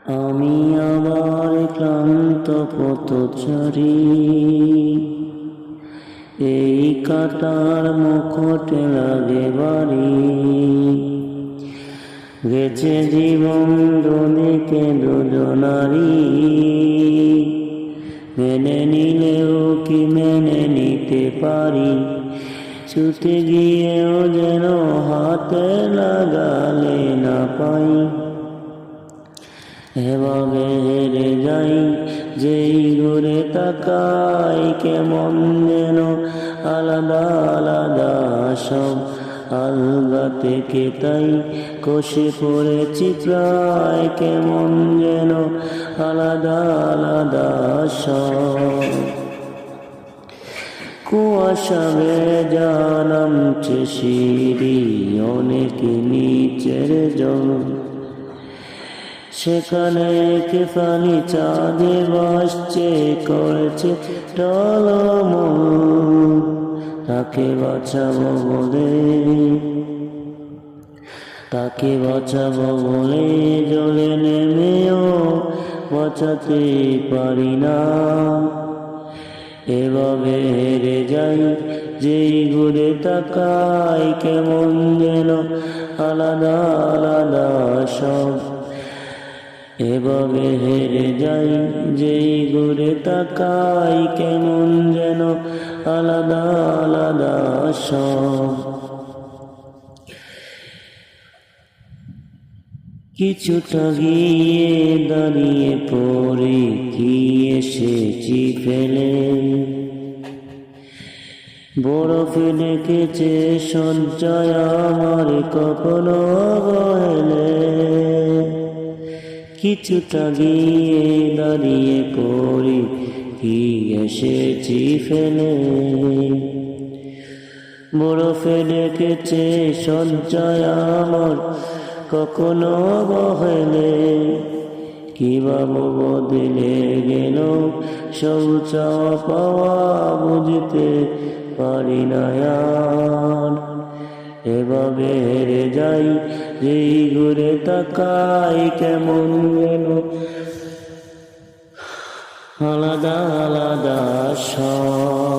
আমি আমার ক্লান্ত পথচারী, এই কাটার মুখটে লাগে বাড়ি। গেছে জীবন দুদিকে দুজনারি, মেনে নিলেও কি মেনে নিতে পারি। ছুটে গিয়েও যেন হাতে লাগালে না পাই। এভাবে হেরে যাই যেই ঘুরে তাকাই, কেমন যেন আলাদা আলাদা সব। আলগা থেকে তাই কষে পড়েছি প্রায়, কেমন যেন আলাদা আলাদা সব। কুয়াশা ভেজা নামছে সিঁড়ি, অনেক নিচের জল। সেখানে কে ফানি চাঁদে ভাসছে, করেছে টলমল। তাকে বাঁচাবো বলে, তাকে বাঁচাবো বলে জলে নেমেও বাঁচাতে পারি না। এভাবে হেরে যাই যেই ঘুরে তাকাই, কেমন যেন আলাদা আলাদা সব। এভাবে হেরে যাই যেই ঘুরে তাকাই, কেমন যেন আলাদা আলাদা সব। কিছুটা গিয়ে দাঁড়িয়ে পড়ে কি এসেছি ফেলে, বরফে ডেকেছে সঞ্চয় আমার কখনো অবহেলে। কিছুটা গিয়ে দাঁড়িয়ে পড়ি কি এসেছি ফেলে, বরফে ডেকেছে সঞ্চয় আমার কখনো অবহেলে। কি ভাবো বদলে গেল সব চাওয়া পাওয়া, বুঝতে পারি না আর। এভাবে হেরে যাই যেই ঘুরে তাকাই, কেমন যেন আলাদা আলাদা সব।